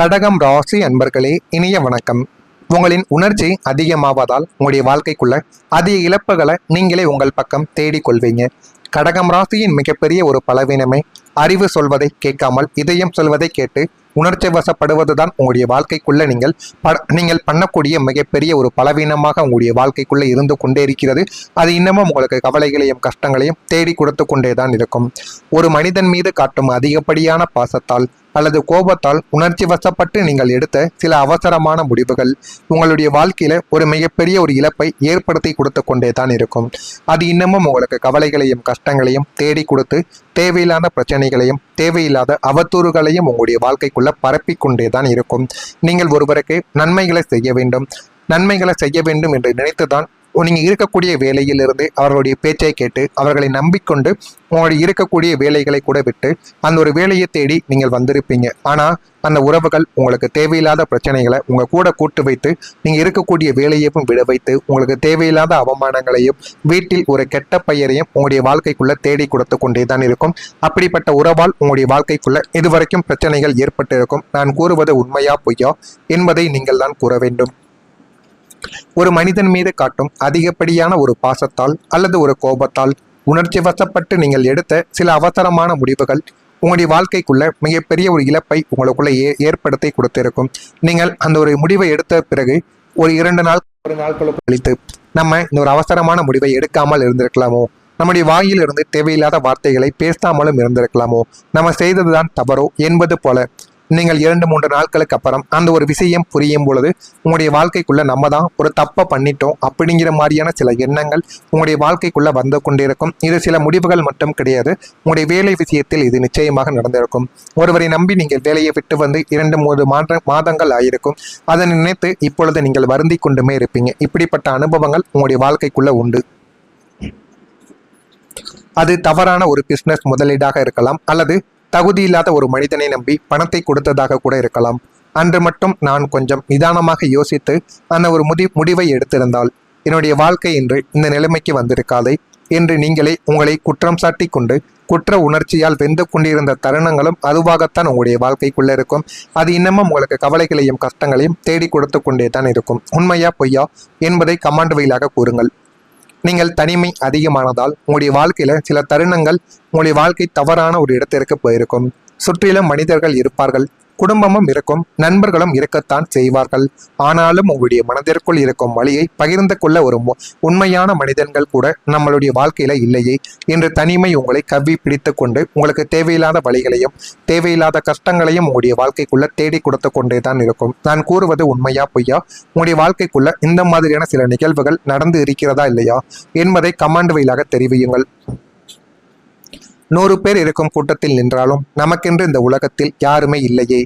கடகம் ராசி அன்பர்களே, இனிய வணக்கம். உங்களின் உணர்ச்சி அதிகமாவதால் உங்களுடைய வாழ்க்கைக்குள்ள அதிக இழப்புகளை நீங்களே உங்கள் பக்கம் தேடிக்கொள்வீங்க. கடகம் ராசியின் மிகப்பெரிய ஒரு பலவீனமே அறிவு சொல்வதை கேட்காமல் இதயம் சொல்வதை கேட்டு உணர்ச்சி வசப்படுவதுதான் உங்களுடைய வாழ்க்கைக்குள்ள நீங்கள் பண்ணக்கூடிய மிகப்பெரிய ஒரு பலவீனமாக உங்களுடைய வாழ்க்கைக்குள்ள இருந்து கொண்டே இருக்கிறது. அது இன்னமும் உங்களுக்கு கவலைகளையும் கஷ்டங்களையும் தேடி கொடுத்து கொண்டேதான் இருக்கும். ஒரு மனிதன் மீது காட்டும் அதிகப்படியான பாசத்தால் அல்லது கோபத்தால் உணர்ச்சி வசப்பட்டு நீங்கள் எடுத்த சில அவசரமான முடிவுகள் உங்களுடைய வாழ்க்கையில ஒரு மிகப்பெரிய ஒரு இழப்பை ஏற்படுத்தி கொடுத்து கொண்டே தான் இருக்கும். அது இன்னமும் உங்களுக்கு கவலைகளையும் கஷ்டங்களையும் தேடி கொடுத்து தேவையில்லாத பிரச்சனைகளையும் தேவையில்லாத அவதூறுகளையும் உங்களுடைய வாழ்க்கைக்குள்ள பரப்பி கொண்டே தான் இருக்கும். நீங்கள் ஒருவருக்கு நன்மைகளை செய்ய வேண்டும் என்று நினைத்துதான் நீங்கள் இருக்கக்கூடிய வேலையிலிருந்து அவர்களுடைய பேச்சை கேட்டு அவர்களை நம்பிக்கொண்டு உங்களுடைய இருக்கக்கூடிய வேலைகளை கூட விட்டு அந்த ஒரு வேலையை தேடி நீங்கள் வந்திருப்பீங்க. ஆனால் அந்த உறவுகள் உங்களுக்கு தேவையில்லாத பிரச்சனைகளை உங்கள் கூட கூட்டு வைத்து நீங்கள் இருக்கக்கூடிய வேலையையும் விட வைத்து உங்களுக்கு தேவையில்லாத அவமானங்களையும் வீட்டில் ஒரு கெட்ட பெயரையும் உங்களுடைய வாழ்க்கைக்குள்ள தேடி கொடுத்து கொண்டே தான் இருக்கும். அப்படிப்பட்ட உறவால் உங்களுடைய வாழ்க்கைக்குள்ள இதுவரைக்கும் பிரச்சனைகள் ஏற்பட்டு இருக்கும். நான் கூறுவது உண்மையா பொய்யா என்பதை நீங்கள் தான் கூற வேண்டும். ஒரு மனிதன் மீது காட்டும் அதிகப்படியான ஒரு பாசத்தால் அல்லது ஒரு கோபத்தால் உணர்ச்சி வசப்பட்டு நீங்கள் எடுத்த சில அவசரமான முடிவுகள் உங்களுடைய வாழ்க்கைக்குள்ள மிகப்பெரிய ஒரு இழப்பை உங்களுக்குள்ள ஏற்படுத்தி கொடுத்திருக்கும். நீங்கள் அந்த ஒரு முடிவை எடுத்த பிறகு ஒரு 2 நாட்களுக்கு கழித்து நம்ம இந்த ஒரு அவசரமான முடிவை எடுக்காமல் இருந்திருக்கலாமோ, நம்முடைய வாயிலிருந்து தேவையில்லாத வார்த்தைகளை பேசாமலும் இருந்திருக்கலாமோ, நம்ம செய்ததுதான் தவறோ என்பது போல நீங்கள் 2-3 நாட்களுக்கு அப்புறம் அந்த ஒரு விஷயம் புரியும் பொழுது உங்களுடைய வாழ்க்கைக்குள்ள நம்ம தான் ஒரு தப்பை பண்ணிட்டோம் அப்படிங்கிற மாதிரியான சில எண்ணங்கள் உங்களுடைய வாழ்க்கைக்குள்ள வந்து கொண்டிருக்கும். இது சில முடிவுகள் மட்டும் கிடையாது, உங்களுடைய வேலை விஷயத்தில் இது நிச்சயமாக நடந்திருக்கும். ஒருவரை நம்பி நீங்கள் வேலையை விட்டு வந்து 2-3 மாதங்கள் ஆயிருக்கும். அதை நினைத்து இப்பொழுது நீங்கள் வருந்தி கொண்டுமே இருப்பீங்க. இப்படிப்பட்ட அனுபவங்கள் உங்களுடைய வாழ்க்கைக்குள்ள உண்டு. அது தவறான ஒரு பிஸ்னஸ் முதலீடாக இருக்கலாம், அல்லது தகுதியில்லாத ஒரு மனிதனை நம்பி பணத்தை கொடுத்ததாக கூட இருக்கலாம். அன்று மட்டும் நான் கொஞ்சம் நிதானமாக யோசித்து அந்த ஒரு முடிவை எடுத்திருந்தால் என்னுடைய வாழ்க்கை என்று இந்த நிலைமைக்கு வந்திருக்காதே என்று நீங்களே உங்களை குற்றம் சாட்டி கொண்டு குற்ற உணர்ச்சியால் வெந்து கொண்டிருந்த தருணங்களும் அதுவாகத்தான் உங்களுடைய வாழ்க்கைக்குள்ள இருக்கும். அது இன்னமும் உங்களுக்கு கவலைகளையும் கஷ்டங்களையும் தேடி கொடுத்து கொண்டே தான் இருக்கும். உண்மையா பொய்யா என்பதை கமாண்ட் வழியாக கூறுங்கள். நீங்கள் தனிமை அதிகமானதால் உங்களுடைய வாழ்க்கையில சில தருணங்கள் உங்களுடைய வாழ்க்கை தவறான ஒரு இடத்திற்கு போயிருக்கும். சுற்றிலும் மனிதர்கள் இருப்பார்கள், குடும்பமும் இருக்கும், நண்பர்களும் இருக்கத்தான் செய்வார்கள். ஆனாலும் உங்களுடைய மனதிற்குள் இருக்கும் வழியை பகிர்ந்து கொள்ள ஒரு உண்மையான மனிதர்கள் கூட நம்மளுடைய வாழ்க்கையில இல்லையே என்று தனிமை உங்களை கவ்வி பிடித்து கொண்டு உங்களுக்கு தேவையில்லாத வழிகளையும் தேவையில்லாத கஷ்டங்களையும் உங்களுடைய வாழ்க்கைக்குள்ள தேடி கொடுத்து கொண்டே தான் இருக்கும். நான் கூறுவது உண்மையா பொய்யா? உங்களுடைய வாழ்க்கைக்குள்ள இந்த மாதிரியான சில நிகழ்வுகள் நடந்து இருக்கிறதா இல்லையா என்பதை கமாண்ட் வழியாக தெரிவியுங்கள். 100 பேர் இருக்கும் கூட்டத்தில் நின்றாலும் நமக்கென்று இந்த உலகத்தில் யாருமே இல்லையே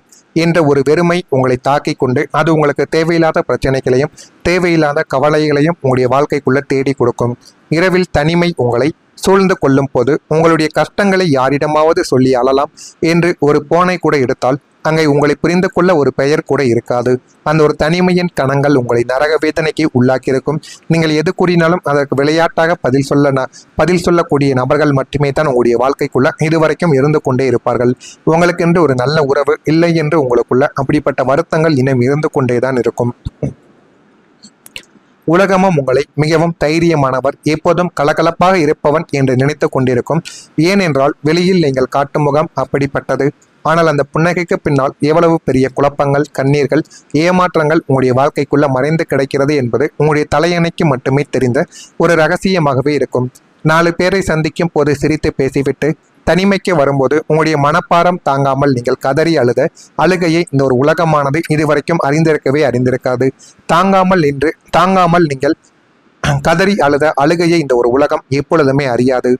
என்ற ஒரு வெறுமை உங்களை தாக்கி கொண்டு அது உங்களுக்கு தேவையில்லாத பிரச்சனைகளையும் தேவையில்லாத கவலைகளையும் உங்களுடைய வாழ்க்கைக்குள்ள தேடி கொடுக்கும். இரவில் தனிமை உங்களை சூழ்ந்து கொள்ளும் போது உங்களுடைய கஷ்டங்களை யாரிடமாவது சொல்லி அழலாம் என்று ஒரு போனை கூட எடுத்தால் அங்கே உங்களை புரிந்து கொள்ள ஒரு பெயர் கூட இருக்காது. அந்த ஒரு தனிமையின் கணங்கள் உங்களை நரக வேதனைக்கு உள்ளாக்கியிருக்கும். நீங்கள் எது கூறினாலும் அதற்கு விளையாட்டாக பதில் சொல்லக்கூடிய நபர்கள் மட்டுமே தான் உங்களுடைய வாழ்க்கைக்குள்ள இதுவரைக்கும் இருந்து கொண்டே இருப்பார்கள். உங்களுக்கென்று ஒரு நல்ல உறவு இல்லை என்று உங்களுக்குள்ள அப்படிப்பட்ட வருத்தங்கள் இன்னும் இருந்து கொண்டே தான் இருக்கும். உலகமும் உங்களை மிகவும் தைரியமானவர், எப்போதும் கலகலப்பாக இருப்பவன் என்று நினைத்து கொண்டிருக்கும். ஏனென்றால் வெளியில் நீங்கள் காட்டும் முகம் அப்படிப்பட்டது. ஆனால் அந்த புன்னகைக்கு பின்னால் எவ்வளவு பெரிய குழப்பங்கள், கண்ணீர்கள், ஏமாற்றங்கள் உங்களுடைய வாழ்க்கைக்குள்ள மறைந்து கிடைக்கிறது என்பது உங்களுடைய தலையணைக்கு மட்டுமே தெரிந்த ஒரு ரகசியமாகவே இருக்கும். 4 பேரை சந்திக்கும் போது சிரித்து பேசிவிட்டு தனிமைக்கு வரும்போது உங்களுடைய மனப்பாரம் தாங்காமல் நீங்கள் கதறி அழுகையை இந்த ஒரு உலகமானது இதுவரைக்கும் அறிந்திருக்காது. தாங்காமல் நீங்கள் கதறி அழுகையை இந்த ஒரு உலகம் எப்பொழுதுமே அறியாது.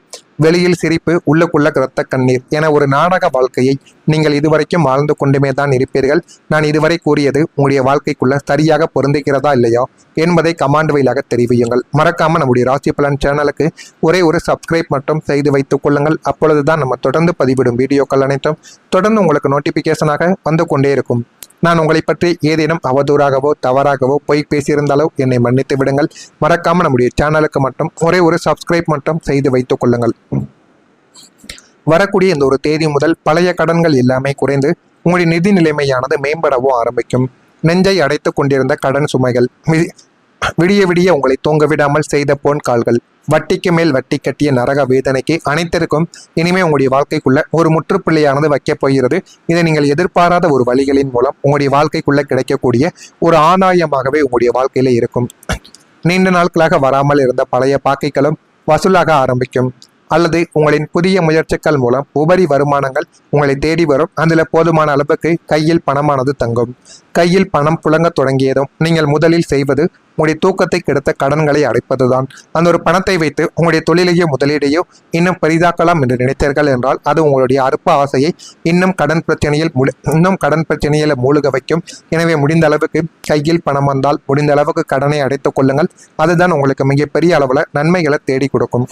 வெளியில் சிரிப்பு, உள்ளுக்குள்ள இரத்த கண்ணீர் என ஒரு நாடக வாழ்க்கையை நீங்கள் இதுவரைக்கும் வாழ்ந்து கொண்டுமே தான் இருப்பீர்கள். நான் இதுவரை கூறியது உங்களுடைய வாழ்க்கைக்குள்ள சரியாக பொருந்துகிறதா இல்லையா என்பதை கமாண்ட் வழியாக தெரிவியுங்கள். மறக்காம நம்முடைய ராசி பலன் சேனலுக்கு ஒரே ஒரு சப்ஸ்கிரைப் மட்டும் செய்து வைத்துக் கொள்ளுங்கள். அப்பொழுதுதான் நம்ம தொடர்ந்து பதிவிடும் வீடியோக்கள் அனைத்தும் தொடர்ந்து உங்களுக்கு நோட்டிபிகேஷனாக வந்து கொண்டே இருக்கும். நான் உங்களை பற்றி ஏதேனும் அவதூறாகவோ தவறாகவோ பொய் பேசியிருந்தாலோ என்னை மன்னித்து விடுங்கள். மறக்காம நம்முடைய சேனலுக்கு மட்டும் ஒரே ஒரு சப்ஸ்கிரைப் மட்டும் செய்து வைத்துக் கொள்ளுங்கள். வரக்கூடிய இந்த ஒரு தேதி முதல் பழைய கடன்கள் எல்லாமே குறைந்து உங்களுடைய நிதி நிலைமையானது மேம்படவும் ஆரம்பிக்கும். நெஞ்சை அடைத்து கொண்டிருந்த கடன் சுமைகள் விடிய விடிய உங்களை தூங்க விடாமல் செய்த போன் கால்கள், வட்டிக்கு மேல் வட்டி கட்டிய நரக வேதனைக்கு அனைத்திற்கும் இனிமே உங்களுடைய வாழ்க்கைக்குள்ள ஒரு முற்றுப்புள்ளியானது வைக்கப் போகிறது. இதை நீங்கள் எதிர்பாராத ஒரு வழிகளின் மூலம் உங்களுடைய வாழ்க்கைக்குள்ள கிடைக்கக்கூடிய ஒரு ஆதாயமாகவே உங்களுடைய வாழ்க்கையில இருக்கும். நீண்ட நாட்களாக வராமல் இருந்த பழைய பாக்கிகளும் வசூலாக ஆரம்பிக்கும். அல்லது உங்களின் புதிய முயற்சிகள் மூலம் உபரி வருமானங்கள் உங்களை தேடி வரும். அதில் போதுமான அளவுக்கு கையில் பணமானது தங்கும். கையில் பணம் புழங்க தொடங்கியதும் நீங்கள் முதலில் செய்வது உங்களுடைய தூக்கத்தை கெடுத்த கடன்களை அடைப்பதுதான். அந்த ஒரு பணத்தை வைத்து உங்களுடைய தொழிலையோ முதலீடையோ இன்னும் பெரிதாக்கலாம் என்று நினைத்தீர்கள் என்றால் அது உங்களுடைய அற்ப ஆசையை இன்னும் கடன் பிரச்சனையில் மூழ்க வைக்கும். எனவே முடிந்த அளவுக்கு கையில் பணம் வந்தால் முடிந்த அளவுக்கு கடனை அடைத்துக் கொள்ளுங்கள். அதுதான் உங்களுக்கு மிகப்பெரிய அளவில் நன்மைகளை தேடி கொடுக்கும்.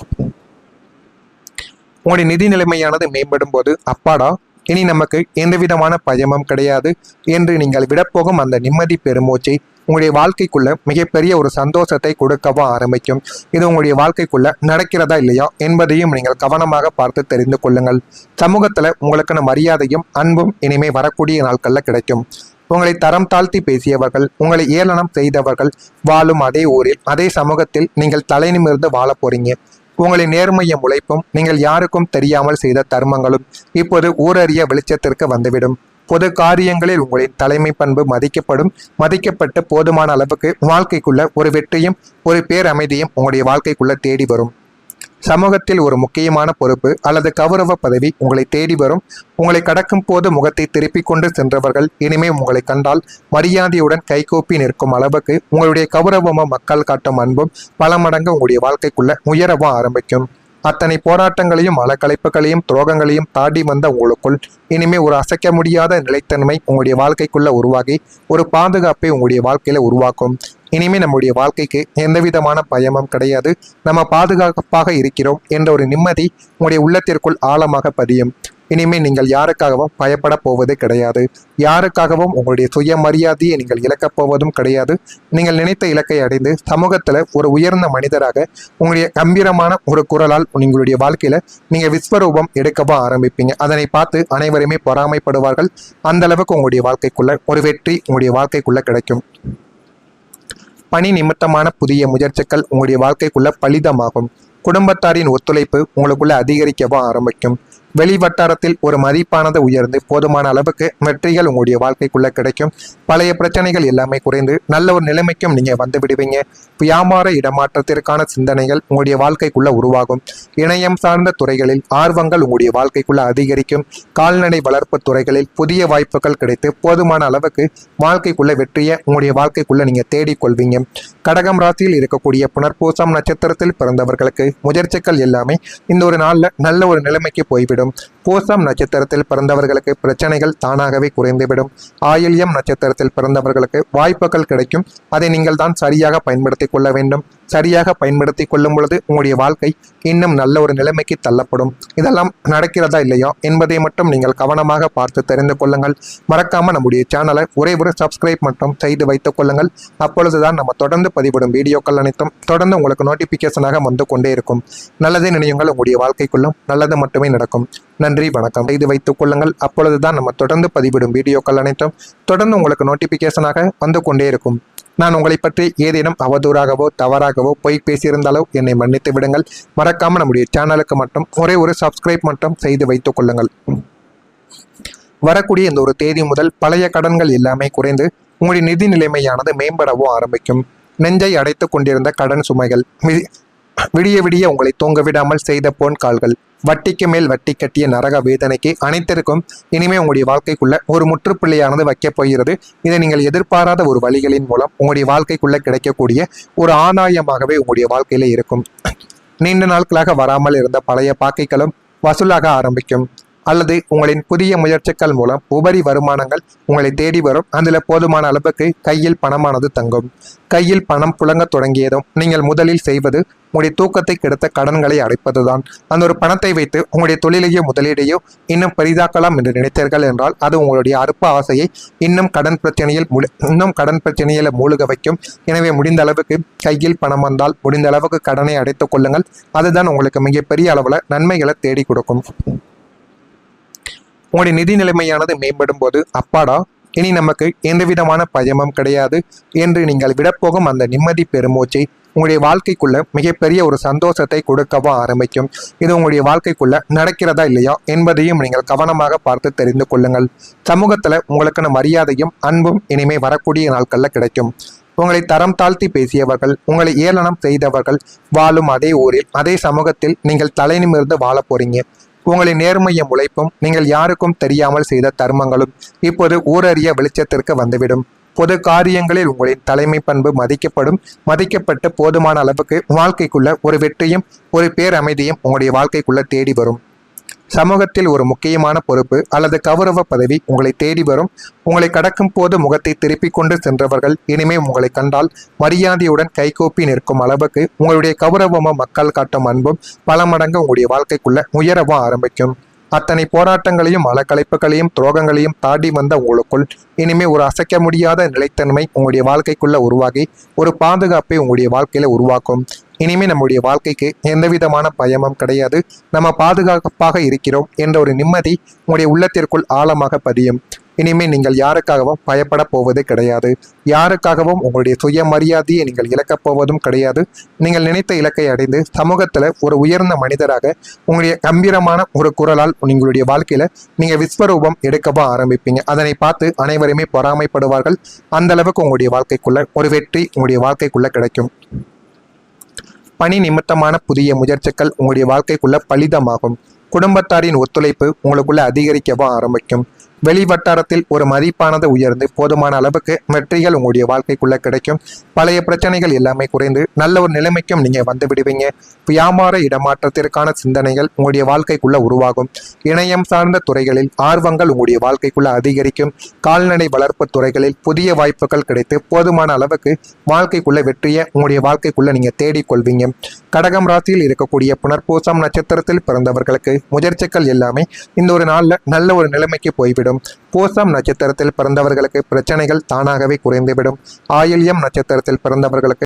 உங்களுடைய நிதி நிலைமையானது மேம்படும் போது அப்பாடா இனி நமக்கு எந்த விதமான பயமும் கிடையாது என்று நீங்கள் விடப்போகும் அந்த நிம்மதி பெருமூச்சை உங்களுடைய வாழ்க்கைக்குள்ள மிகப்பெரிய ஒரு சந்தோஷத்தை கொடுக்கவும் ஆரம்பிக்கும். இது உங்களுடைய வாழ்க்கைக்குள்ள நடக்கிறதா இல்லையா என்பதையும் நீங்கள் கவனமாக பார்த்து தெரிந்து கொள்ளுங்கள். சமூகத்துல உங்களுக்கான மரியாதையும் அன்பும் இனிமே வரக்கூடிய நாட்கள்ல கிடைக்கும். உங்களை தரம் தாழ்த்தி பேசியவர்கள், உங்களை ஏளனம் செய்தவர்கள் வாழும் அதே ஊரில் அதே சமூகத்தில் நீங்கள் தலை நிமிர்ந்து வாழ போறீங்க. உங்களின் நேர்மையும் உழைப்பும் நீங்கள் யாருக்கும் தெரியாமல் செய்த தர்மங்களும் இப்போது ஊரறிய வெளிச்சத்திற்கு வந்துவிடும். பொது காரியங்களில் உங்களின் தலைமை பண்பு மதிக்கப்பட்டு போதுமான அளவுக்கு வாழ்க்கைக்குள்ள ஒரு வெற்றியும் ஒரு பேரமைதியும் உங்களுடைய வாழ்க்கைக்குள்ள தேடி வரும். சமூகத்தில் ஒரு முக்கியமான பொறுப்பு அல்லது கௌரவ பதவி உங்களை தேடி வரும். உங்களை கடக்கும் போது முகத்தை திருப்பிக் கொண்டு சென்றவர்கள் இனிமே உங்களை கண்டால் மரியாதையுடன் கைகூப்பி நிற்கும் அளவுக்கு உங்களுடைய கௌரவமும் மக்கள் காட்டும் அன்பும் பல மடங்கு உங்களுடைய வாழ்க்கைக்குள்ள உயரவும் ஆரம்பிக்கும். அத்தனை போராட்டங்களையும் அலக்கலைப்புகளையும் துரோகங்களையும் தாண்டி வந்த உங்களுக்குள் இனிமே ஒரு அசைக்க முடியாத நிலைத்தன்மை உங்களுடைய வாழ்க்கைக்குள்ள உருவாகி ஒரு பாதுகாப்பை உங்களுடைய வாழ்க்கையில உருவாக்கும். இனிமே நம்முடைய வாழ்க்கைக்கு எந்த விதமான பயமும் கிடையாது. நம்ம பாதுகாப்பாக இருக்கிறோம் என்ற ஒரு நிம்மதி உங்களுடைய உள்ளத்திற்குள் ஆழமாக பதியும். இனிமே நீங்கள் யாருக்காகவும் பயப்பட போவது கிடையாது. யாருக்காகவும் உங்களுடைய சுயமரியாதையை நீங்கள் இழக்கப் போவதும் கிடையாது. நீங்கள் நினைத்த இலக்கை அடைந்து சமூகத்துல ஒரு உயர்ந்த மனிதராக உங்களுடைய கம்பீரமான ஒரு குரலால் உங்களுடைய வாழ்க்கையில நீங்க விஸ்வரூபம் எடுக்கவும் ஆரம்பிப்பீங்க. அதனை பார்த்து அனைவருமே பொறாமைப்படுவார்கள். அந்த அளவுக்கு உங்களுடைய வாழ்க்கைக்குள்ள ஒரு வெற்றி உங்களுடைய வாழ்க்கைக்குள்ள கிடைக்கும். பணி நிமித்தமான புதிய முயற்சிகள் உங்களுடைய வாழ்க்கைக்குள்ள பலிதமாகும். குடும்பத்தாரின் ஒத்துழைப்பு உங்களுக்குள்ள அதிகரிக்கவும் ஆரம்பிக்கும். வெளி வட்டாரத்தில் ஒரு மதிப்பானது உயர்ந்து போதுமான அளவுக்கு வெற்றிகள் உங்களுடைய வாழ்க்கைக்குள்ள கிடைக்கும். பழைய பிரச்சனைகள் எல்லாமே குறைந்து நல்ல ஒரு நிலைமைக்கும் நீங்க வந்து விடுவீங்க. வியாபார இடமாற்றத்திற்கான சிந்தனைகள் உங்களுடைய வாழ்க்கைக்குள்ள உருவாகும். இணையம் சார்ந்த துறைகளில் ஆர்வங்கள் உங்களுடைய வாழ்க்கைக்குள்ள அதிகரிக்கும். கால்நடை வளர்ப்பு துறைகளில் புதிய வாய்ப்புகள் கிடைத்து போதுமான அளவுக்கு வாழ்க்கைக்குள்ள வெற்றியை உங்களுடைய வாழ்க்கைக்குள்ள நீங்க தேடிக்கொள்வீங்க. கடகம் ராசியில் இருக்கக்கூடிய புனர்பூசம் நட்சத்திரத்தில் பிறந்தவர்களுக்கு முயற்சிகள் எல்லாமே இந்த ஒரு நாள்ல நல்ல ஒரு நிலைமைக்கு போய்விடும். பூசம் நட்சத்திரத்தில் பிறந்தவர்களுக்கு பிரச்சனைகள் தானாகவே குறைந்துவிடும். ஆயில்யம் நட்சத்திரத்தில் பிறந்தவர்களுக்கு வாய்ப்புகள் கிடைக்கும். அதை நீங்கள் தான் சரியாக பயன்படுத்தி கொள்ள வேண்டும். சரியாக பயன்படுத்தி கொள்ளும் பொழுது உங்களுடைய வாழ்க்கை இன்னும் நல்ல ஒரு நிலைமைக்கு தள்ளப்படும். இதெல்லாம் நடக்கிறதா இல்லையா என்பதை மட்டும் நீங்கள் கவனமாக பார்த்து தெரிந்து கொள்ளுங்கள். மறக்காம நம்முடைய சேனலை ஒரே ஒரு சப்ஸ்கிரைப் மட்டும் செய்து வைத்துக் கொள்ளுங்கள். அப்பொழுதுதான் நம்ம தொடர்ந்து பதிவிடும் வீடியோக்கள் அனைத்தும் தொடர்ந்து உங்களுக்கு நோட்டிபிகேஷனாக வந்து கொண்டே இருக்கும். நல்லதே நினையுங்கள், உங்களுடைய வாழ்க்கைக்குள்ளும் நல்லது மட்டுமே நடக்கும். நன்றி, வணக்கம். செய்து வைத்துக் கொள்ளுங்கள். அப்பொழுதுதான் நம்ம தொடர்ந்து பதிவிடும் வீடியோக்கள் அனைத்தும் தொடர்ந்து உங்களுக்கு நோட்டிபிகேஷனாக வந்து கொண்டே இருக்கும். நான் உங்களை பற்றி ஏதேனும் அவதூறாகவோ தவறாகவோ பொய் பேசியிருந்தாலோ என்னை மன்னித்து விடுங்கள். மறக்காம நம்முடைய சேனலுக்கு மட்டும் ஒரே ஒரு சப்ஸ்கிரைப் மட்டும் செய்து வைத்துக் கொள்ளுங்கள். வரக்கூடிய இந்த ஒரு தேதி முதல் பழைய கடன்கள் எல்லாமே குறைந்து உங்களுடைய நிதி நிலைமையானது மேம்படவும் ஆரம்பிக்கும். நெஞ்சை அடைத்து கொண்டிருந்த கடன் சுமைகள் விடிய விடிய உங்களை தூங்க விடாமல் செய்த போன் கால்கள், வட்டிக்கு மேல் வட்டி கட்டிய நரக வேதனைக்கு அனைத்திற்கும் இனிமே உங்களுடைய வாழ்க்கைக்குள்ள ஒரு முற்றுப்புள்ளியானது வைக்கப் போகிறது. இதை நீங்கள் எதிர்பாராத ஒரு வழிகளின் மூலம் உங்களுடைய வாழ்க்கைக்குள்ள கிடைக்கக்கூடிய ஒரு ஆதாயமாகவே உங்களுடைய வாழ்க்கையில இருக்கும். நீண்ட நாட்களாக வராமல் இருந்த பழைய பாக்கிகளும் வசூலாக ஆரம்பிக்கும். அல்லது உங்களின் புதிய முயற்சிகள் மூலம் உபரி வருமானங்கள் உங்களை தேடி வரும். அதில் போதுமான அளவுக்கு கையில் பணமானது தங்கும். கையில் பணம் புழங்க தொடங்கியதும் நீங்கள் முதலில் செய்வது உங்களுடைய தூக்கத்தை கெடுத்த கடன்களை அடைப்பதுதான். அந்த ஒரு பணத்தை வைத்து உங்களுடைய தொழிலையோ முதலீடையோ இன்னும் பெரிதாக்கலாம் என்று நினைத்தீர்கள் என்றால் அது உங்களுடைய அற்ப ஆசையை இன்னும் கடன் பிரச்சனையில் மூழ்க வைக்கும். எனவே முடிந்த அளவுக்கு கையில் பணம் வந்தால் முடிந்த அளவுக்கு கடனை அடைத்துக் கொள்ளுங்கள். அதுதான் உங்களுக்கு மிகப்பெரிய அளவில் நன்மைகளை தேடி கொடுக்கும். உங்களுடைய நிதி நிலைமையானது மேம்படும் போது அப்பாடா இனி நமக்கு எந்தவிதமான பயமும் கிடையாது என்று நீங்கள் விடப்போகும் அந்த நிம்மதி பெருமூச்சை உங்களுடைய வாழ்க்கைக்குள்ள மிகப்பெரிய ஒரு சந்தோஷத்தை கொடுக்கவா ஆரம்பிக்கும். இது உங்களுடைய வாழ்க்கைக்குள்ள நடக்கிறதா இல்லையா என்பதையும் நீங்கள் கவனமாக பார்த்து தெரிந்து கொள்ளுங்கள். சமூகத்துல உங்களுக்கான மரியாதையும் அன்பும் இனிமே வரக்கூடிய நாட்கள்ல கிடைக்கும். உங்களை தரம் தாழ்த்தி பேசியவர்கள், உங்களை ஏளனம் செய்தவர்கள் வாழும் அதே ஊரில் அதே சமூகத்தில் நீங்கள் தலை நிமிர்ந்து வாழ போறீங்க. உங்களின் நேர்மையும் உழைப்பும் நீங்கள் யாருக்கும் தெரியாமல் செய்த தர்மங்களும் இப்போது ஊரறிய வெளிச்சத்திற்கு வந்துவிடும். பொது காரியங்களில் உங்களின் தலைமை பண்பு மதிக்கப்பட்டு போதுமான அளவுக்கு வாழ்க்கைக்குள்ள ஒரு வெற்றியும் ஒரு பேரமைதியும் உங்களுடைய வாழ்க்கைக்குள்ள தேடி வரும். சமூகத்தில் ஒரு முக்கியமான பொறுப்பு அல்லது கௌரவ பதவி உங்களை தேடி வரும். உங்களை கடக்கும் போது முகத்தை திருப்பிக் கொண்டு சென்றவர்கள் இனிமே உங்களை கண்டால் மரியாதையுடன் கைகூப்பி நிற்கும் அளவுக்கு உங்களுடைய கௌரவமும் மக்கள் காட்டும் அன்பும் பல மடங்கு உங்களுடைய வாழ்க்கைக்குள்ள உயரவும் ஆரம்பிக்கும். அத்தனை போராட்டங்களையும் அலக்கலைப்புகளையும் துரோகங்களையும் தாண்டி வந்த உங்களுக்குள் இனிமே ஒரு அசைக்க முடியாத நிலைத்தன்மை உங்களுடைய வாழ்க்கைக்குள்ள உருவாகி ஒரு பாதுகாப்பை உங்களுடைய வாழ்க்கையில உருவாக்கும். இனிமே நம்முடைய வாழ்க்கைக்கு எந்த விதமான பயமும் கிடையாது. நம்ம பாதுகாப்பாக இருக்கிறோம் என்ற ஒரு நிம்மதி உங்களுடைய உள்ளத்திற்குள் ஆழமாக பதியும். இனிமே நீங்கள் யாருக்காகவும் பயப்பட போவது கிடையாது. யாருக்காகவும் உங்களுடைய சுயமரியாதையை நீங்கள் இழக்கப் போவதும் கிடையாது. நீங்கள் நினைத்த இலக்கை அடைந்து சமூகத்துல ஒரு உயர்ந்த மனிதராக உங்களுடைய கம்பீரமான ஒரு குரலால் உங்களுடைய வாழ்க்கையில நீங்க விஸ்வரூபம் எடுக்கவும் ஆரம்பிப்பீங்க. அதனை பார்த்து அனைவருமே பொறாமைப்படுவார்கள். அந்த அளவுக்கு உங்களுடைய வாழ்க்கைக்குள்ள ஒரு வெற்றி உங்களுடைய வாழ்க்கைக்குள்ள கிடைக்கும். பணி நிமித்தமான புதிய முயற்சிகள் உங்களுடைய வாழ்க்கைக்குள்ள பலிதமாகும். குடும்பத்தாரின் ஒத்துழைப்பு உங்களுக்குள்ள அதிகரிக்கவும் ஆரம்பிக்கும். வெளி வட்டாரத்தில் ஒரு மதிப்பானது உயர்ந்து போதுமான அளவுக்கு வெற்றிகள் உங்களுடைய வாழ்க்கைக்குள்ள கிடைக்கும். பழைய பிரச்சனைகள் எல்லாமே குறைந்து நல்ல ஒரு நிலைமைக்கும் நீங்க வந்து விடுவீங்க. வியாபார இடமாற்றத்திற்கான சிந்தனைகள் உங்களுடைய வாழ்க்கைக்குள்ள உருவாகும். இணையம் சார்ந்த துறைகளில் ஆர்வங்கள் உங்களுடைய வாழ்க்கைக்குள்ள அதிகரிக்கும். கால்நடை வளர்ப்பு துறைகளில் புதிய வாய்ப்புகள் கிடைத்து போதுமான அளவுக்கு வாழ்க்கைக்குள்ள வெற்றியை உங்களுடைய வாழ்க்கைக்குள்ள நீங்க தேடிக்கொள்வீங்க. கடகம் ராசியில் இருக்கக்கூடிய புனர்பூசம் நட்சத்திரத்தில் பிறந்தவர்களுக்கு முயற்சிகள் எல்லாமே இந்த ஒரு நாள்ல நல்ல ஒரு நிலைமைக்கு போய்விடும். பூசம் நட்சத்திரத்தில் பிறந்தவர்களுக்கு பிரச்சனைகள் தானாகவே குறைந்துவிடும். ஆயில்யம் நட்சத்திரத்தில் பிறந்தவர்களுக்கு